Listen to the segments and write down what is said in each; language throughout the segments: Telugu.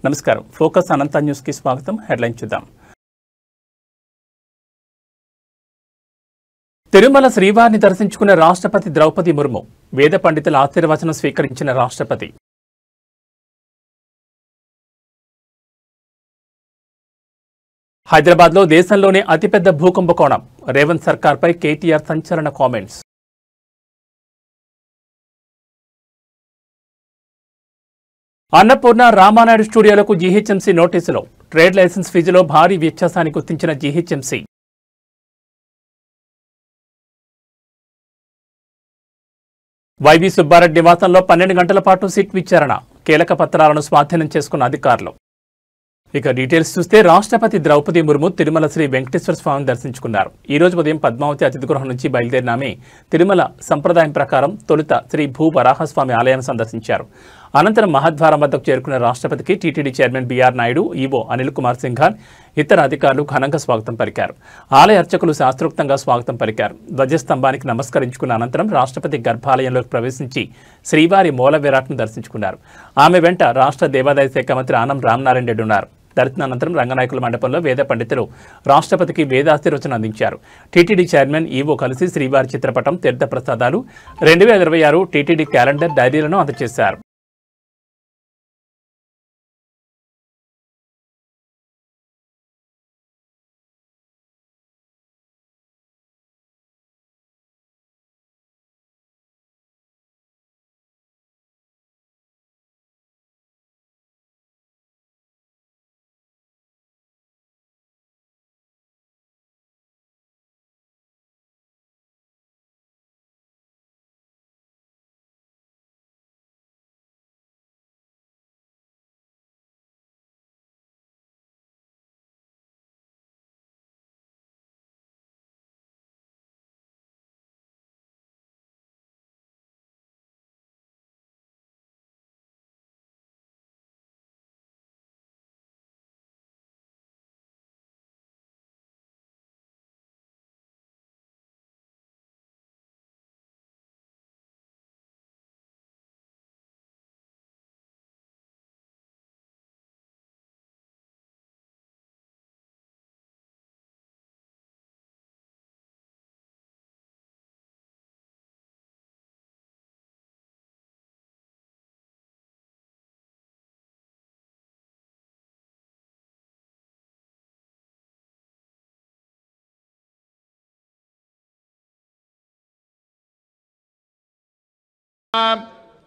నమస్కారం. ఫోకస్ అనంత న్యూస్ కి స్వాగతం. హెడ్లైన్ చూద్దాం. తిరుమల శ్రీవారిని దర్శించుకున్న రాష్ట్రపతి ద్రౌపది ముర్ము. వేద పండితుల ఆశీర్వచనం స్వీకరించిన రాష్ట్రపతి. హైదరాబాద్లో దేశంలోనే అతిపెద్ద భూకంపకోణం. రేవంత్ సర్కార్పై కేటీఆర్ సంచలన కామెంట్స్. అన్నపూర్ణ రామానాయుడు స్టూడియోలకు జీహెచ్ఎంసీ నోటీసులు. ట్రేడ్ లైసెన్స్ ఫీజులో భారీ వ్యత్యాసాన్ని గుర్తించిన జీహెచ్ఎంసీ. వైవి సుబ్బారెడ్డి నివాసంలో 12 గంటల పాటు సిట్ విచారణ. కీలక పత్రాలను స్వాధీనం చేసుకున్న అధికారులు. ఇక డీటెయిల్స్ చూస్తే రాష్ట్రపతి ద్రౌపది ముర్ము తిరుమల శ్రీ వెంకటేశ్వర స్వామిని దర్శించుకున్నారు. ఈ రోజు ఉదయం పద్మావతి అతిథి గృహం నుంచి బయలుదేరిన ఆమె తిరుమల సంప్రదాయం ప్రకారం తొలుత శ్రీ భూ వరాహస్వామి ఆలయాన్ని సందర్శించారు. అనంతరం మహద్వారం వద్దకు చేరుకున్న రాష్ట్రపతికి TTD chairman BR Naidu, EO Anil Kumar Singhal, ఇతర అధికారులు ఘనంగా స్వాగతం పలికారు. ఆలయ అర్చకులు శాస్త్రోక్తంగా స్వాగతం పలికారు. ధ్వజస్తంభానికి నమస్కరించుకున్న అనంతరం రాష్ట్రపతి గర్భాలయంలోకి ప్రవేశించి శ్రీవారి మూల విరాట్ను దర్శించుకున్నారు. ఆమె వెంట రాష్ట్ర దేవాదాయ శాఖ మంత్రి ఆనం రామనారాయణ రెడ్డి ఉన్నారు. దర్శనానంతరం రంగనాయకుల మండపంలో వేద పండితులు రాష్ట్రపతికి వేదాశీర్వచనం అందించారు. టీటీడీ చైర్మన్ ఈవో కలిసి శ్రీవారి చిత్రపటం, తీర్థ ప్రసాదాలు, 2026 టీటీడీ క్యాలెండర్, డైరీలను అందజేశారు.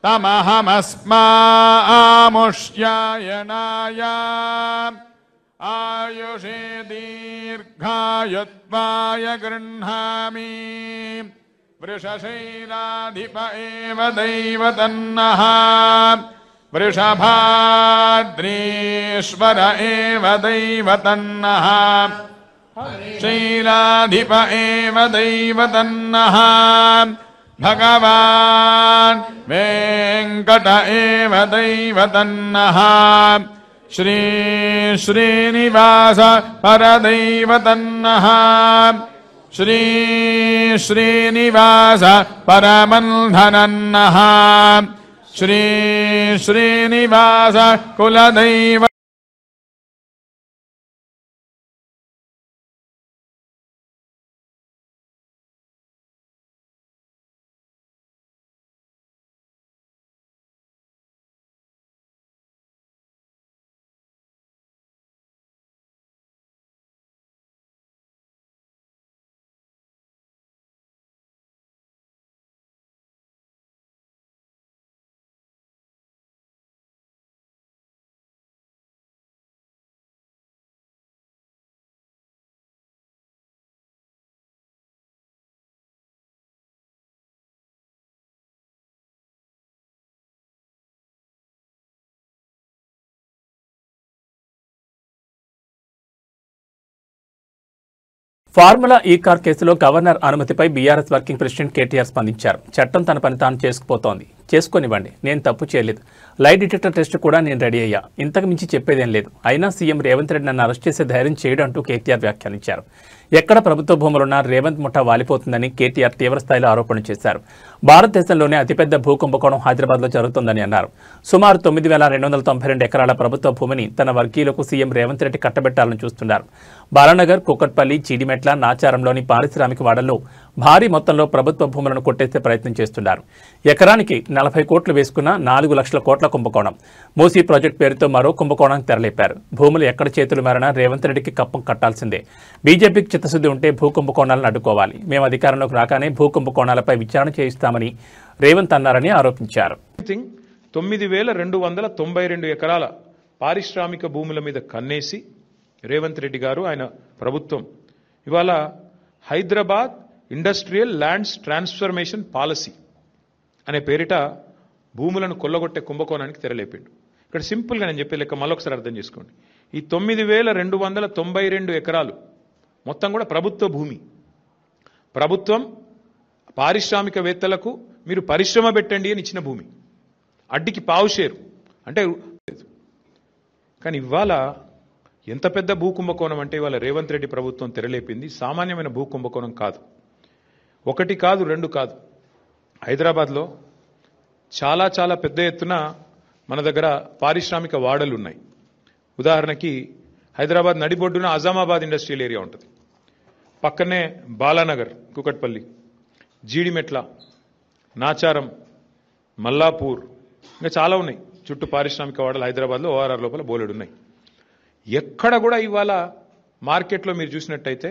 తమహమస్మాముష్యాయనాయ ఆయుషే దీర్ఘాయుత్వాయ గృహ్ణామి వృషశైలాధిప ఏవ దైవతన్నః వృషభాద్రీశ్వర ఏవ దైవతన్నః శైలాధిప ఏవ దైవతన్నః భగవాన్ వెంకట ఏవ దైవతన్నః శ్రీ శ్రీనివాస పరదైవతన్నః శ్రీ శ్రీనివాస పరమన్ధనన్నః శ్రీ శ్రీనివాస కులదైవ ఫార్ములా ఈ కార్ కేసులో గవర్నర్ అనుమతిపై బీఆర్ఎస్ వర్కింగ్ ప్రెసిడెంట్ కేటీఆర్ స్పందించారు. చట్టం తన పని తాను చేసుకుపోతోంది. చేసుకొనివ్వండి, నేను తప్పు చేయలేదు. లై డిటెక్టర్ టెస్ట్ కూడా నేను రెడీ అయ్యా. ఇంతకు మించి చెప్పేదేం లేదు. అయినా సీఎం రేవంత్ రెడ్డి నన్ను అరెస్ట్ చేసే ధైర్యం చేయడం అంటూ కేటీఆర్ వ్యాఖ్యానించారు. ఎక్కడ ప్రభుత్వ భూములున్నా రేవంత్ ముఠా వాలిపోతుందని కేటీఆర్ తీవ్రస్థాయిలో ఆరోపణలు చేశారు. భారతదేశంలోనే అతిపెద్ద భూ కుంభకోణం హైదరాబాద్లో జరుగుతోందని అన్నారు. సుమారు 9,292 ఎకరాల ప్రభుత్వ భూమిని తన వర్గీయులకు సీఎం రేవంత్ రెడ్డి కట్టబెట్టాలని చూస్తున్నారు. బాలానగర్, కూకట్పల్లి, చీడిమెట్ల, నాచారంలోని పారిశ్రామిక వాడల్లో భారీ మొత్తంలో ప్రభుత్వ భూములను కొట్టేసే ప్రయత్నం చేస్తున్నారు. ఎకరానికి 40 కోట్లు వేసుకున్న 4 లక్షల కోట్ల కుంభకోణం. మూసీ ప్రాజెక్టు పేరుతో మరో కుంభకోణానికి తెరలేపారు. భూములు ఎక్కడ చేతులు మారినా రేవంత్ రెడ్డికి కప్పం కట్టాల్సిందే. బీజేపీకి చిత్తశుద్ధి ఉంటే భూ కుంభకోణాలను అడ్డుకోవాలి. మేము అధికారంలోకి రాగానే భూ కుంభకోణాలపై విచారణ చేయిస్తామని రేవంత్ అన్నారని ఆరోపించారు. 9,292 ఎకరాల పారిశ్రామిక భూముల మీద కన్నేసి రేవంత్ రెడ్డి గారు ఆయన ప్రభుత్వం ఇవాళ Hyderabad industrial lands transformation policy అనే పేరిట భూములను కొల్లగొట్టే కుంభకోణానికి తెరలేపిండు. ఇక్కడ సింపుల్గా నేను చెప్పే లెక్క మళ్ళొకసారి అర్థం చేసుకోండి. ఈ 9,292 ఎకరాలు మొత్తం కూడా ప్రభుత్వ భూమి. ప్రభుత్వం పారిశ్రామికవేత్తలకు మీరు పరిశ్రమ పెట్టండి అని ఇచ్చిన భూమి. అడ్డికి పావు షేరు అంటే కానీ ఇవాళ ఎంత పెద్ద భూ కుంభకోణం అంటే ఇవాళ రేవంత్ రెడ్డి ప్రభుత్వం తెరలేపింది సామాన్యమైన భూ కుంభకోణం కాదు. ఒకటి కాదు, రెండు కాదు. హైదరాబాద్లో చాలా చాలా పెద్ద ఎత్తున మన దగ్గర పారిశ్రామిక వాడలు ఉన్నాయి. ఉదాహరణకి హైదరాబాద్ నడిబొడ్డున అజామాబాద్ ఇండస్ట్రియల్ ఏరియా ఉంటుంది. పక్కనే బాలానగర్, కుకట్పల్లి, జీడిమెట్ల, నాచారం, మల్లాపూర్, ఇంకా చాలా ఉన్నాయి. చుట్టూ పారిశ్రామిక వాడలు హైదరాబాద్లో ఓఆర్ఆర్ లోపల బోలెడు ఉన్నాయి. ఎక్కడ కూడా ఇవాళ మార్కెట్లో మీరు చూసినట్టయితే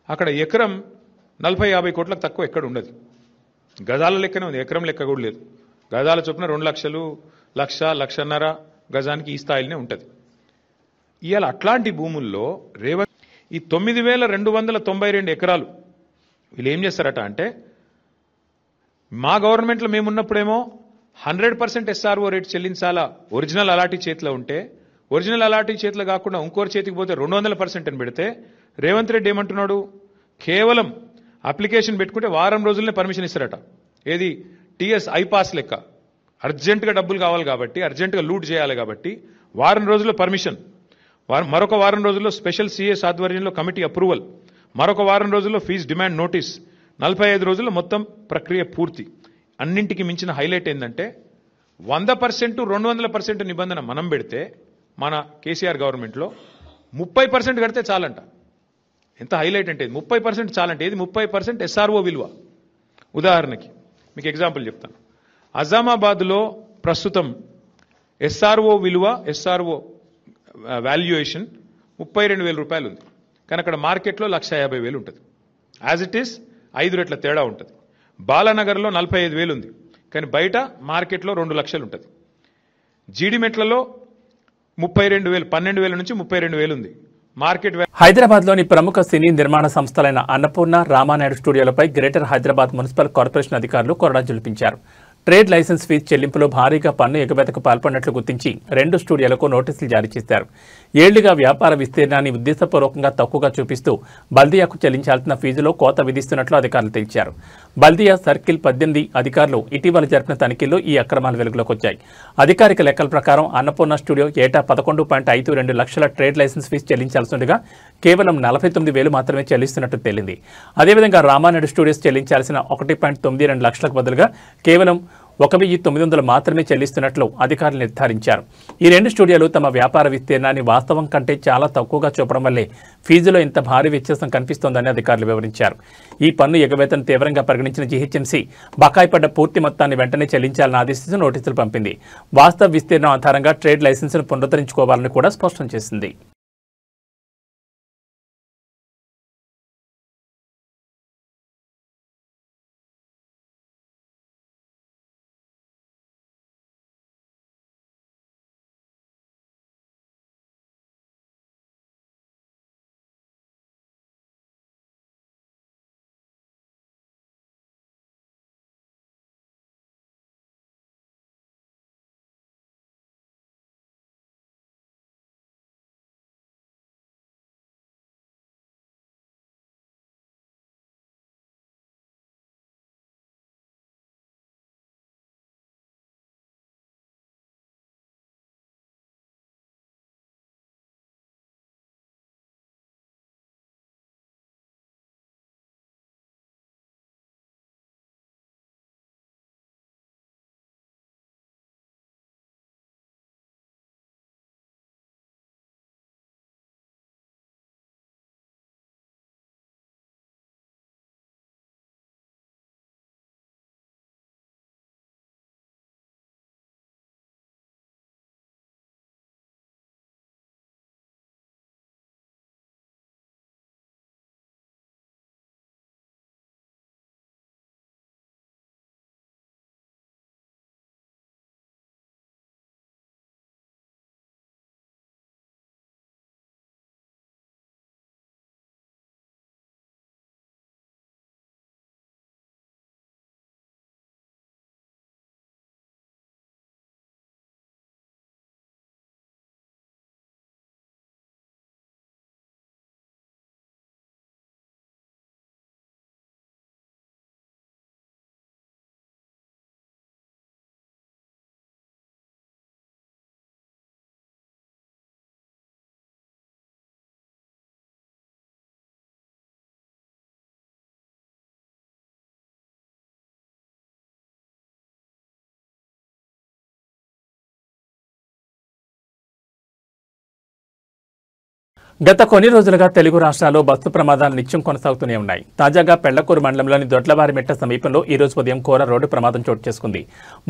అక్కడ ఎకరం 40-50 కోట్లకు తక్కువ ఎక్కడ ఉండదు. గజాల లెక్కనే ఉంది, ఎకరం లెక్క కూడా లేదు. గజాల చొప్పున 2 లక్షలు, 1,00,000-1,50,000 గజానికి ఈ స్థాయిలోనే ఉంటుంది. ఇవాళ అట్లాంటి భూముల్లో రేవంత్ ఈ 9,292 ఎకరాలు వీళ్ళు ఏం చేస్తారట అంటే, మా గవర్నమెంట్లో మేమున్నప్పుడేమో 100% SRO రేట్ చెల్లించాలా ఒరిజినల్ అలాటీ చేతిలో ఉంటే, ఒరిజినల్ అలాటీ చేతిలో కాకుండా ఇంకోరి చేతికి పోతే 200% అని పెడితే, రేవంత్ రెడ్డి ఏమంటున్నాడు, కేవలం అప్లికేషన్ పెట్టుకుంటే వారం రోజులనే పర్మిషన్ ఇస్తారట. ఏది టీఎస్ ఐపాస్ లెక్క. అర్జెంటుగా డబ్బులు కావాలి కాబట్టి, అర్జెంటుగా లూట్ చేయాలి కాబట్టి వారం రోజుల్లో పర్మిషన్, మరొక వారం రోజుల్లో స్పెషల్ సిఎస్ ఆధ్వర్యంలో కమిటీ అప్రూవల్, మరొక వారం రోజుల్లో ఫీజు డిమాండ్ నోటీస్, 45 రోజుల్లో మొత్తం ప్రక్రియ పూర్తి. అన్నింటికి మించిన హైలైట్ ఏంటంటే 100%, 200% నిబంధన మనం పెడితే మన కేసీఆర్ గవర్నమెంట్లో 30% కడితే చాలంట. ఎంత హైలైట్ అంటే 30% చాలంటే, ఏది 30% SRO విలువ. ఉదాహరణకి మీకు ఎగ్జాంపుల్ చెప్తాను. అజామాబాద్లో ప్రస్తుతం SRO విలువ, SRO వాల్యుయేషన్ 32,000 రూపాయలు ఉంది. కానీ అక్కడ మార్కెట్లో 1,50,000 ఉంటుంది. యాజ్ ఇట్ ఈస్ 5 రెట్ల తేడా ఉంటుంది. బాలానగర్లో 45,000 ఉంది, కానీ బయట మార్కెట్లో 2 లక్షలు ఉంటుంది. జీడిమెట్లలో 32,000, 12,000 నుంచి 32,000 ఉంది మార్కెట్. హైదరాబాద్లోని ప్రముఖ సినీ నిర్మాణ సంస్థలైన అన్నపూర్ణ, రామానాయుడు స్టూడియోలపై గ్రేటర్ హైదరాబాద్ మున్సిపల్ కార్పొరేషన్ అధికారులు కొరడా జులిపించారు. ట్రేడ్ లైసెన్స్ ఫీజు చెల్లింపులో భారీగా పన్ను ఎగవేతకు పాల్పడినట్లు గుర్తించి 2 స్టూడియోలకు నోటీసులు జారీ చేశారు. ఏళ్లుగా వ్యాపార విస్తీర్ణాన్ని ఉద్దేశపూర్వకంగా తక్కువగా చూపిస్తూ బల్దియాకు చెల్లించాల్సిన ఫీజులో కోత విధిస్తున్నట్లు అధికారులు తెలిపారు. బల్దియా సర్కిల్ 18 అధికారులు ఇటీవల జరిపిన తనిఖీల్లో ఈ అక్రమాలు వెలుగులోకి వచ్చాయి. అధికారిక లెక్కల ప్రకారం అన్నపూర్ణ స్టూడియో ఏటా 11.52 లక్షల ట్రేడ్ లైసెన్స్ ఫీజు చెల్లించాల్సిందిగా కేవలం 49,000 మాత్రమే చెల్లిస్తున్నట్టు తేలింది. అదేవిధంగా రామానాయుడు స్టూడియోస్ చెల్లించాల్సిన 1.92 లక్షలకు బదులుగా కేవలం 1,900 మాత్రమే చెల్లిస్తున్నట్లు అధికారులు నిర్ధారించారు. ఈ 2 స్టూడియోలు తమ వ్యాపార విస్తీర్ణాన్ని వాస్తవం కంటే చాలా తక్కువగా చూపడం వల్లే ఫీజులో ఇంత భారీ వ్యత్యాసం కనిపిస్తోందని అధికారులు వివరించారు. ఈ పన్ను ఎగవేతను తీవ్రంగా పరిగణించిన జీహెచ్ఎంసీ బకాయి పడ్డ పూర్తి మొత్తాన్ని వెంటనే చెల్లించాలని ఆదేశిస్తూ నోటీసులు పంపింది. వాస్తవ విస్తీర్ణం ఆధారంగా ట్రేడ్ లైసెన్సును పునరుద్ధరించుకోవాలని కూడా స్పష్టం చేసింది. గత కొన్ని రోజులుగా తెలుగు రాష్ట్రాల్లో బస్సు ప్రమాదాలు నిత్యం కొనసాగుతూనే ఉన్నాయి. తాజాగా పెళ్లకూరు మండలంలోని దొడ్లవారిమెట్ట సమీపంలో ఈ రోజు ఉదయం ఘోర రోడ్డు ప్రమాదం చోటు చేసుకుంది.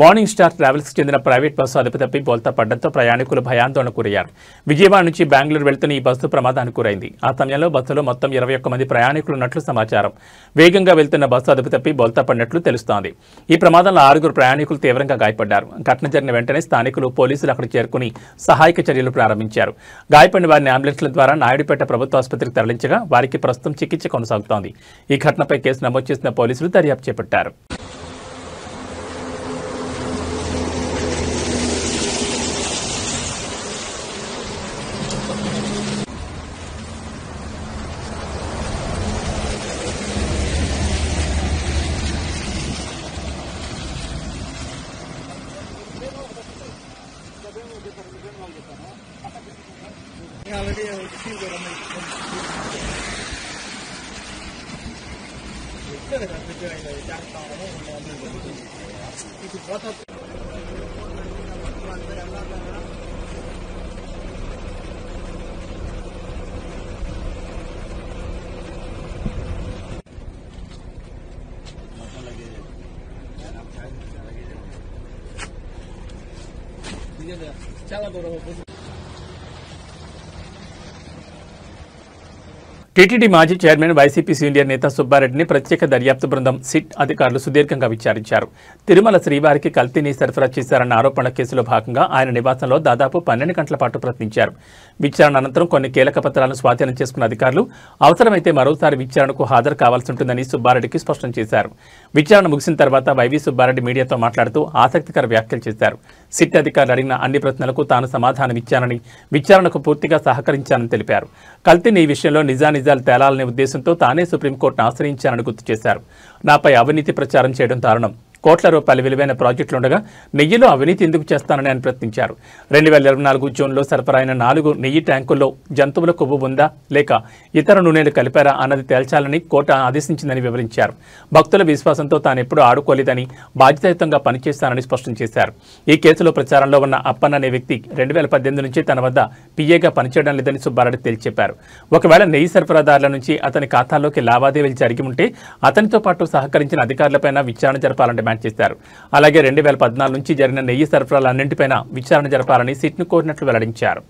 మార్నింగ్ స్టార్ ట్రావెల్స్ చెందిన ప్రైవేట్ బస్సు అదుపు తప్పి బోల్తా పడడంతో ప్రయాణికులు భయాందోళన గురయ్యారు. విజయవాడ నుంచి బెంగళూరు వెళ్తున్న ఈ బస్సు ప్రమాదానికి గురైంది. ఆ సమయంలో బస్సులో మొత్తం 21 మంది ప్రయాణికులున్నట్లు సమాచారం. వేగంగా వెళ్తున్న బస్సు అదుపు తప్పి బోల్తా పడినట్లు తెలుస్తోంది. ఈ ప్రమాదంలో 6 ప్రయాణికులు తీవ్రంగా గాయపడ్డారు. ఘటన జరిగిన వెంటనే స్థానికులు పోలీసులు అక్కడికి చేరుకుని సహాయక చర్యలు ప్రారంభించారు. గాయపడిన వారిని అంబులెన్స్ల ద్వారా నాయుడుపేట ప్రభుత్వ ఆసుపత్రికి తరలించగా వారికి ప్రస్తుతం చికిత్స కొనసాగుతోంది. ఈ ఘటనపై కేసు నమోదు చేసిన పోలీసులు దర్యాప్తు చేపట్టారు. టీటీడీ మాజీ చైర్మన్ వైసీపీ సీనియర్ నేత సుబ్బారెడ్డిని ప్రత్యేక దర్యాప్తు బృందం సిట్ అధికారులు సుదీర్ఘంగా విచారించారు. తిరుమల శ్రీవారికి కల్తీని సరఫరా చేశారన్న ఆరోపణల కేసులో భాగంగా ఆయన నివాసంలో దాదాపు 12 గంటల పాటు ప్రశ్నించారు. విచారణ అనంతరం కొన్ని కీలక పత్రాలను స్వాధీనం చేసుకున్న అధికారులు అవసరమైతే మరోసారి విచారణకు హాజరు కావాల్సి ఉంటుందని సుబ్బారెడ్డికి స్పష్టం చేశారు. విచారణ ముగిసిన తర్వాత వైవీ సుబ్బారెడ్డి మీడియాతో మాట్లాడుతూ ఆసక్తికర వ్యాఖ్యలు చేశారు. సిట్ అధికారులు అడిగిన అన్ని ప్రశ్నలకు తాను సమాధానమిచ్చానని, విచారణకు పూర్తిగా సహకరించానని తెలిపారు. కల్తీని ఈ విషయంలో నిజానిజాలు తేలాలనే ఉద్దేశంతో తానే సుప్రీంకోర్టును ఆశ్రయించానని గుర్తు చేశారు. నాపై అవినీతి ప్రచారం చేయడం దారుణం. కోట్ల రూపాయల విలువైన ప్రాజెక్టులుండగా నెయ్యిలో అవినీతి ఎందుకు చేస్తానని ఆయన ప్రశ్నించారు. 2024 జూన్లో సరఫరా అయిన 4 నెయ్యి ట్యాంకుల్లో జంతువుల కొవ్వు ఉందా లేక ఇతర నూనెలు కలిపారా అన్నది తేల్చాలని కోర్టు ఆదేశించిందని వివరించారు. భక్తుల విశ్వాసంతో తానెప్పుడూ ఆడుకోలేదని, బాధ్యతాయుతంగా పనిచేస్తానని స్పష్టం చేశారు. ఈ కేసులో ప్రచారంలో ఉన్న అప్పన్న అనే వ్యక్తి 2018 నుంచి తన వద్ద పిఏగా పనిచేయడం లేదని సుబ్బారెడ్డి తేల్చి చెప్పారు. ఒకవేళ నెయ్యి సరఫరాదారుల నుంచి అతని ఖాతాల్లోకి లావాదేవీలు జరిగి ఉంటే అతనితో పాటు సహకరించిన అధికారులపైన విచారణ జరపాలని డిమాండ్ చేశారు. అలాగే 2014 నుంచి జరిగిన నెయ్యి సరఫరాలన్నింటిపైన విచారణ జరపాలని సిట్ను కోరినట్లు వెల్లడించారు.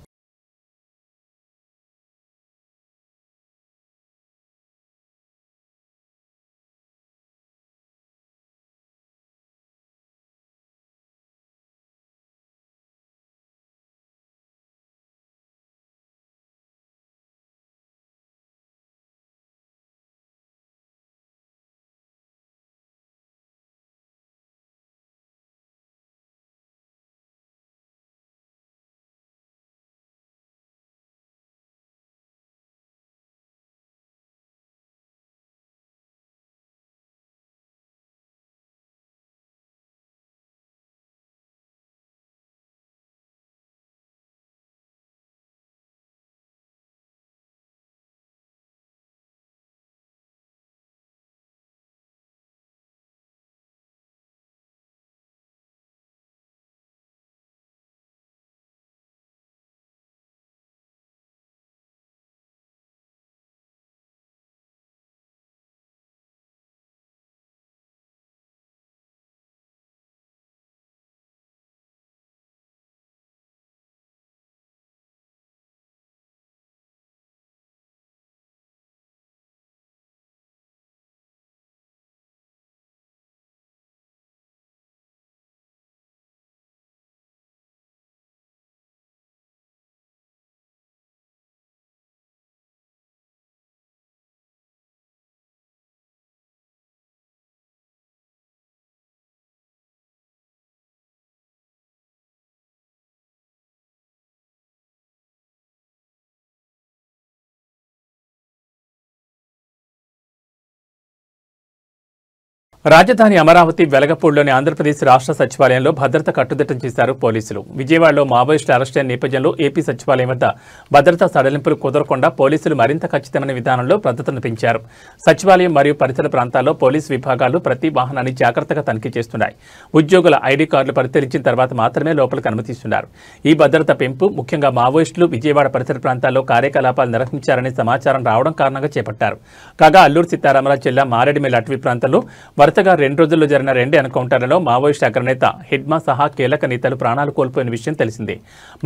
రాజధాని అమరావతి వెలగపూడిలోని ఆంధ్రప్రదేశ్ రాష్ట్ర సచివాలయంలో భద్రత కట్టుదిట్టం చేశారు పోలీసులు. విజయవాడలో మావోయిస్టుల అరెస్ట్ అయిన నేపథ్యంలో ఏపీ సచివాలయం వద్ద భద్రతా సడలింపులు కుదరకుండా పోలీసులు మరింత ఖచ్చితమైన విధానంలో భద్రతను పెంచారు. సచివాలయం మరియు పరిసర ప్రాంతాల్లో పోలీసు విభాగాలు ప్రతి వాహనాన్ని జాగ్రత్తగా తనిఖీ చేస్తున్నాయి. ఉద్యోగుల ఐడీ కార్డులు పరిశీలించిన తర్వాత మాత్రమే లోపలికి అనుమతిస్తున్నారు. ఈ భద్రత పెంపు ముఖ్యంగా మావోయిస్టులు విజయవాడ పరిసర ప్రాంతాల్లో కార్యకలాపాలు నిర్వహించారనే సమాచారం రావడం కారణంగా చేపట్టారు. కాగా అల్లూరు సీతారామరాజు జిల్లా మారేడుమిల్లి అటవీ ప్రాంతంలో వరుసగా 2 రోజుల్లో జరిగిన 2 ఎన్కౌంటర్లలో మావోయిస్టు అగ్రనేత హిడ్మా సహా కీలక నేతలు ప్రాణాలు కోల్పోయిన విషయం తెలిసిందే.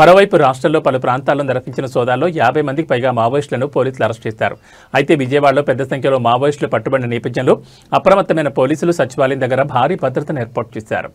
మరోవైపు రాష్ట్రంలో పలు ప్రాంతాల్లో నిర్వహించిన సోదాల్లో 50 మందికి పైగా మావోయిస్టులను పోలీసులు అరెస్ట్ చేశారు. అయితే విజయవాడలో పెద్ద సంఖ్యలో మావోయిస్టులు పట్టుబడిన నేపథ్యంలో అప్రమత్తమైన పోలీసులు సచివాలయం దగ్గర భారీ భద్రతను ఏర్పాటు చేశారు.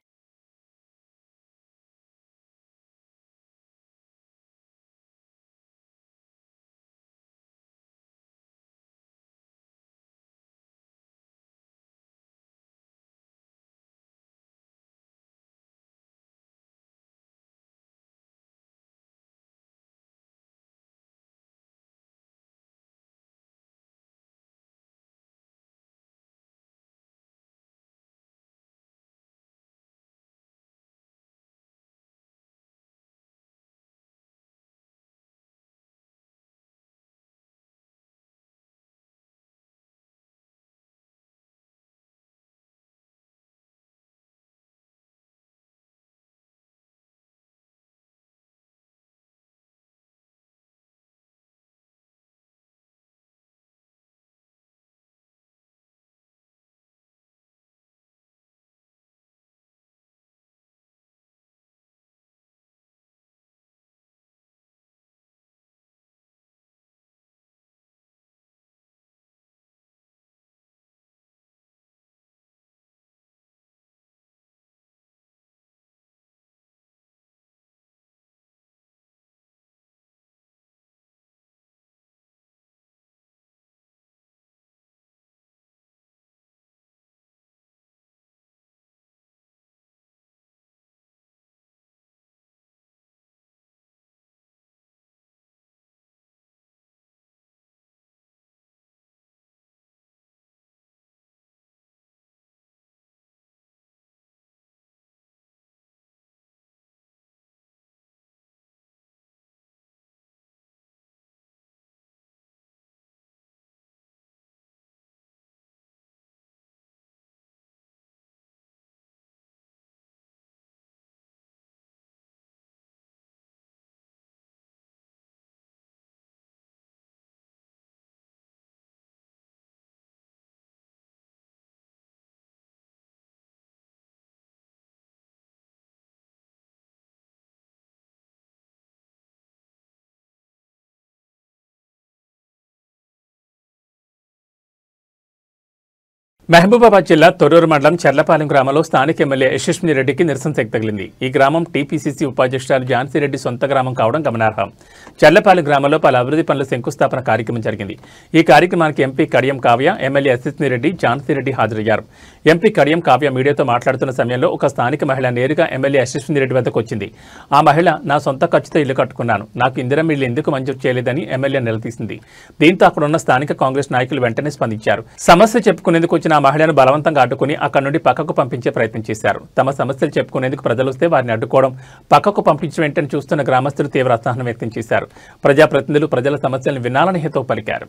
మహబూబాబాద్ జిల్లా తొర్రూరు మండలం చర్లపాలెం గ్రామంలో స్థానిక ఎమ్మెల్యే యశస్విని రెడ్డికి నిరసన శక్తి తగిలింది. ఈ గ్రామం టీపీసీసీ ఉపాధ్యక్షురాలు ఝాన్సీ రెడ్డి సొంత గ్రామం కావడం గమనార్హం. చర్లపాలెం గ్రామంలో పలు అభివృద్ధి పనుల శంకుస్థాపన కార్యక్రమం జరిగింది. ఈ కార్యక్రమానికి ఎంపీ కడియం కావ్య, ఎమ్మెల్యే యశస్విని రెడ్డి, ఝాన్సీ రెడ్డి హాజరయ్యారు. ఎంపీ కడియం కావ్య మీడియాతో మాట్లాడుతున్న సమయంలో ఒక స్థానిక మహిళ నేరుగా ఎమ్మెల్యే యశస్విని రెడ్డి వద్దకు వచ్చింది. ఆ మహిళ, నా సొంత ఖర్చుతో ఇల్లు కట్టుకున్నాను, నాకు ఇందిరమ్మ ఇల్లు ఎందుకు మంజూరు చేయలేదని ఎమ్మెల్యే నిలదీసింది. దీంతో అక్కడున్న స్థానిక కాంగ్రెస్ నాయకులు వెంటనే స్పందించారు. సమస్య చెప్పుకునేందుకు వచ్చిన ఆ మహిళను బలవంతంగా అడ్డుకుని అక్కడి నుండి పక్కకు పంపించే ప్రయత్నం చేశారు. తమ సమస్యలు చెప్పుకునేందుకు ప్రజలు వస్తే వారిని అడ్డుకోవడం, పక్కకు పంపించడం వెంటనే చూస్తున్న గ్రామస్తులు తీవ్ర అసహనం వ్యక్తం చేశారు. ప్రజాప్రతినిధులు ప్రజల సమస్యలను వినాలని హితవు పలికారు.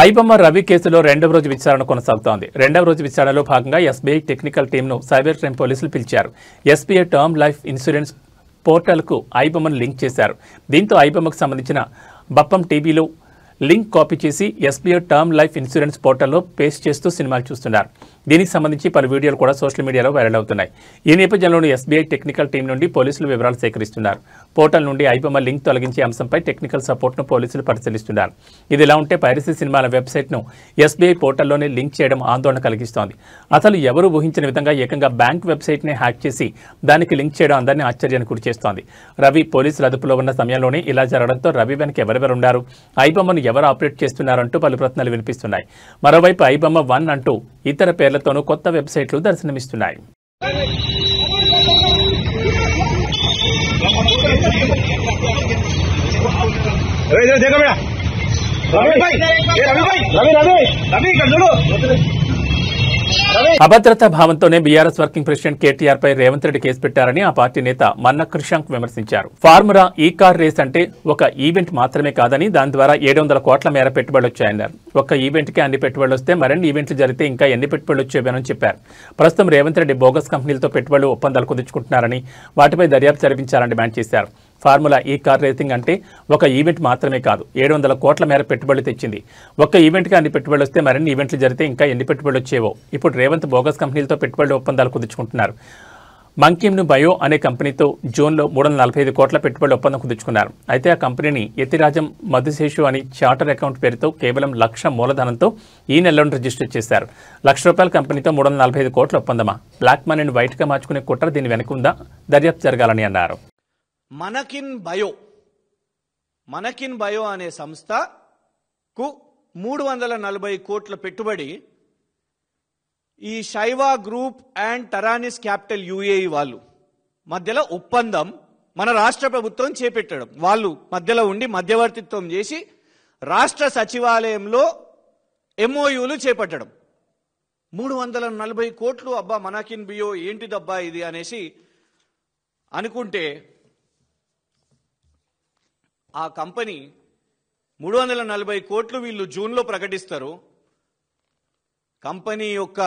ఐబొమ్మ రవి కేసులో 2వ రోజు విచారణ కొనసాగుతోంది. 2వ రోజు విచారణలో భాగంగా ఎస్బీఐ టెక్నికల్ టీంను సైబర్ క్రైమ్ పోలీసులు పిలిచారు. ఎస్బీఐ టర్మ్ లైఫ్ ఇన్సూరెన్స్ పోర్టల్కు ఐబొమ్మను లింక్ చేశారు. దీంతో ఐబొమ్మకు సంబంధించిన బప్పం టీవీలో లింక్ కాపీ చేసి ఎస్బీఐ టర్మ్ లైఫ్ ఇన్సూరెన్స్ పోర్టల్లో పేస్ట్ చేస్తూ సినిమాలు చూస్తున్నారు. దీనికి సంబంధించి పలు వీడియోలు కూడా సోషల్ మీడియాలో వైరల్ అవుతున్నాయి. ఈ నేపథ్యంలోని ఎస్బీఐ టెక్నికల్ టీం నుండి పోలీసులు వివరాలు సేకరిస్తున్నారు. పోర్టల్ నుండి ఐబొమ్మ లింక్ తొలగించే అంశంపై టెక్నికల్ సపోర్ట్ను పోలీసులు పరిశీలిస్తున్నారు. ఇదిలా ఉంటే పైరసీ సినిమాల వెబ్సైట్ను ఎస్బీఐ పోర్టల్లోనే లింక్ చేయడం ఆందోళన కలిగిస్తోంది. అసలు ఎవరు ఊహించిన విధంగా ఏకంగా బ్యాంక్ వెబ్సైట్నే హ్యాక్ చేసి దానికి లింక్ చేయడం అందరినీ ఆశ్చర్యానికి గురిచేస్తోంది. రవి పోలీసుల అదుపులో ఉన్న సమయంలోనే ఇలా జరగడంతో రవి వెనక ఎవరెవరున్నారు, ఐబొమ్మను ఎవరు ఆపరేట్ చేస్తున్నారంటూ పలు ప్రశ్నలు వినిపిస్తున్నాయి. మరోవైపు ఐబొమ్మ 1 అంటూ ఇతర పేర్లతోనూ కొత్త వెబ్సైట్లు దర్శనమిస్తున్నాయి. అభద్రతా భావంతోనే బీఆర్ఎస్ వర్కింగ్ ప్రెసిడెంట్ కేటీఆర్ పై రేవంత్ రెడ్డి కేసు పెట్టారని ఆ పార్టీ నేత మన్న కృషాంక్ విమర్శించారు. ఫార్ములా ఈ కార్ రేస్ అంటే ఒక ఈవెంట్ మాత్రమే కాదని దాని ద్వారా 700 కోట్ల మేర పెట్టుబడులు వచ్చాయన్నారు. ఒక్క ఈవెంట్కి అన్ని పెట్టుబడులు వస్తే మరిన్ని ఈవెంట్లు జరిగితే ఇంకా ఎన్ని పెట్టుబడులు వచ్చేవని చెప్పారు. ప్రస్తుతం రేవంత్ రెడ్డి బోగస్ కంపెనీలతో పెట్టుబడులు ఒప్పందాలు కుదుర్చుకుంటున్నారని వాటిపై దర్యాప్తు జరిపించాలని డిమాండ్ చేశారు. ఫార్ములా ఈ కార్ రేసింగ్ అంటే ఒక ఈవెంట్ మాత్రమే కాదు, 700 కోట్ల మేర పెట్టుబడులు తెచ్చింది. ఒక్క ఈవెంట్కి అన్ని పెట్టుబడులు వస్తే మరిన్ని ఈవెంట్లు జరిగితే ఇంకా ఎన్ని పెట్టుబడులు వచ్చేవో. ఇప్పుడు రేవంత్ బోగస్ కంపెనీలతో పెట్టుబడులు ఒప్పందాలు కుదుర్చుకుంటున్నారు. మంకిమ్ను బయో అనే కంపెనీతో జూన్లో 345 కోట్ల పెట్టుబడుల ఒప్పందం కుదుర్చుకున్నారు. అయితే ఆ కంపెనీని యతిరాజం మధుశేషు అని చార్టర్ అకౌంట్ పేరుతో కేవలం 1,00,000 మూలధనంతో ఈ నెలలోనే రిజిస్టర్ చేశారు. ₹1,00,000 కంపెనీతో 345 కోట్ల ఒప్పందమా? బ్లాక్ మనీని వైట్గా మార్చుకునే కుట్ర దీని వెనుక ఉందా? దర్యాప్తు జరగాలని అన్నారు. మనకిన్ బయో అనే సంస్థకు 340 కోట్ల పెట్టుబడి ఈ శైవా గ్రూప్ అండ్ టరానిస్ క్యాపిటల్ యుఏఈ వాళ్ళు మధ్యలో ఒప్పందం మన రాష్ట్ర ప్రభుత్వం చేపట్టడం, వాళ్ళు మధ్యలో ఉండి మధ్యవర్తిత్వం చేసి రాష్ట్ర సచివాలయంలో ఎంఓయూలు చేపట్టడం. 340 కోట్లు అబ్బా మనకిన్ బియో ఏంటిదబ్బా ఇది అనేసి అనుకుంటే ఆ కంపెనీ 340 కోట్లు వీళ్ళు జూన్లో ప్రకటిస్తారు. కంపెనీ యొక్క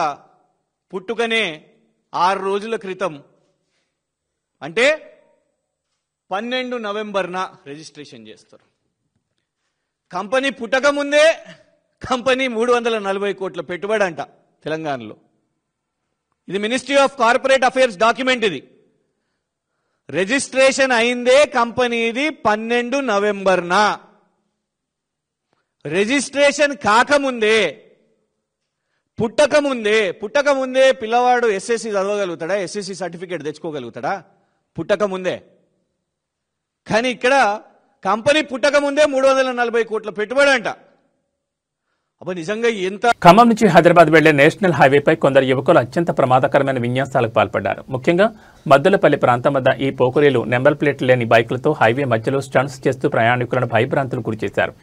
పుట్టుకనే 6 రోజుల క్రితం అంటే 12 నవంబర్న రిజిస్ట్రేషన్ చేస్తారు. కంపెనీ పుట్టక ముందే కంపెనీ 340 కోట్ల పెట్టుబడి అంట తెలంగాణలో. ఇది ministry of corporate affairs document. ఇది రిజిస్ట్రేషన్ అయిందే కంపెనీది 12 నవంబర్న. రిజిస్ట్రేషన్ కాకముందే పుట్టకముందే పిల్లవాడు ఎస్ఎస్సి చదవగలుగుతాడా? ఎస్ఎస్సి సర్టిఫికేట్ తెచ్చుకోగలుగుతాడా? పుట్టకముందే. కానీ ఇక్కడ కంపెనీ పుట్టకముందే 340 కోట్ల పెట్టుబడి అంట. అబ్బా నిజంగా ఎంత. ఖమ్మం నుంచి హైదరాబాద్ వెళ్లే నేషనల్ హైవేపై కొందరు యువకులు అత్యంత ప్రమాదకరమైన విన్యాసాలకు పాల్పడ్డారు. ముఖ్యంగా మద్దులపల్లి ప్రాంతం వద్ద ఈ పోకురీలు నెంబర్ ప్లేట్లు లేని బైకులతో హైవే మధ్యలో స్టంట్స్ చేస్తూ ప్రయాణికులను భయభ్రాంతులకు గురిచేశారు.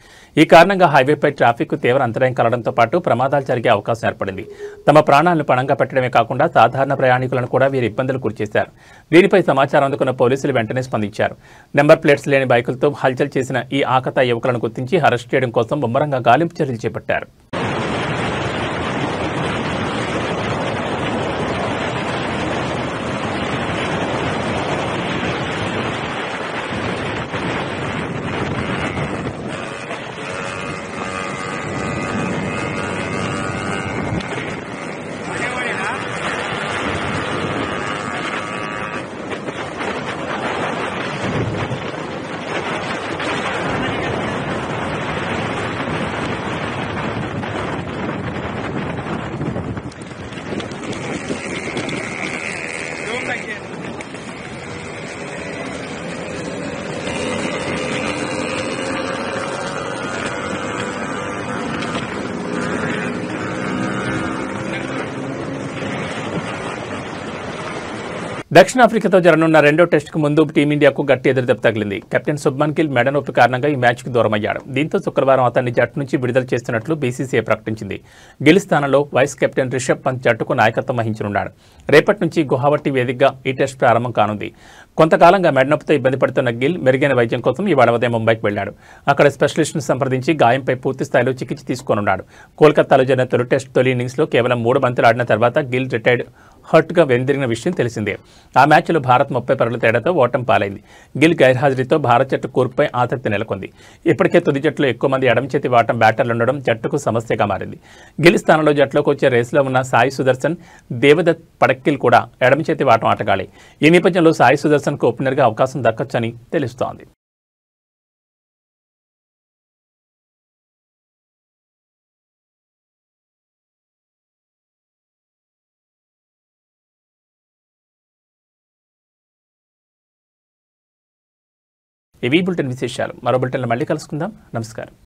ఈ కారణంగా హైవేపై ట్రాఫిక్ తీవ్ర అంతరాయం కలగడంతో పాటు ప్రమాదాలు జరిగే అవకాశం ఏర్పడింది. తమ ప్రాణాలను పణంగా పెట్టడమే కాకుండా సాధారణ ప్రయాణికులను కూడా వీరు ఇబ్బందులు గురిచేశారు. దీనిపై సమాచారం అందుకున్న పోలీసులు వెంటనే స్పందించారు. నెంబర్ ప్లేట్స్ లేని బైకులతో హల్చల్ చేసిన ఈ ఆకతాయి యువకులను గుర్తించి అరెస్ట్ చేయడం కోసం ముమ్మరంగా గాలింపు చర్యలు చేపట్టారు. దక్షిణాఫ్రికాతో జరగనున్న రెండో టెస్టుకు ముందు టీమిండియాకు గట్టి ఎదురుదెబ్బ తగిలింది. కెప్టెన్ శుభ్మన్ గిల్ మెడ నొప్పి కారణంగా ఈ మ్యాచ్కు దూరమయ్యాడు. దీంతో శుక్రవారం అతన్ని జట్టు నుంచి విడుదల చేస్తున్నట్లు బీసీసీఐ ప్రకటించింది. గిల్ స్థానంలో వైస్ కెప్టెన్ రిషబ్ పంత్ జట్టుకు నాయకత్వం వహించనున్నాడు. రేపటి నుంచి గువాహటి వేదికగా ఈ టెస్ట్ ప్రారంభం కానుంది. కొంతకాలంగా మెడనొప్పితో ఇబ్బంది పడుతున్న గిల్ మెరుగైన వైద్యం కోసం ఇవాళ ఉదయం ముంబైకి వెళ్లాడు. అక్కడ స్పెషలిస్టును సంప్రదించి గాయంపై పూర్తి స్థాయిలో చికిత్స తీసుకోనున్నాడు. కోల్కతాలో జరిగిన తొలి టెస్ట్ తొలి ఇన్నింగ్స్లో కేవలం 3 బంతులు ఆడిన తర్వాత గిల్ రిటైర్డ్ హర్ట్గా వెనుదిరిగిన విషయం తెలిసిందే. ఆ మ్యాచ్లో భారత్ 30 పరుగుల తేడాతో ఓటమి పాలైంది. గిల్ గైర్హాజరీతో భారత్ జట్టు కూర్పుపై ఆసక్తి నెలకొంది. ఇప్పటికే తుది జట్టులో ఎక్కువ మంది ఎడమ చేతి వాటం బ్యాటర్లుండడం జట్టుకు సమస్యగా మారింది. గిల్ స్థానంలో జట్టులోకి వచ్చే రేసులో ఉన్న సాయి సుదర్శన్, దేవదత్ పడక్కిల్ కూడా ఎడమ చేతి వాటం ఆటగాళ్లే. ఈ నేపథ్యంలో సాయి సుదర్శన్కు ఓపెనర్గా అవకాశం దక్కొచ్చని తెలుస్తోంది. ఇవి బులెటిన్ విశేషాలు. మరో బులెటిన్లో మళ్ళీ కలుసుకుందాం. నమస్కారం.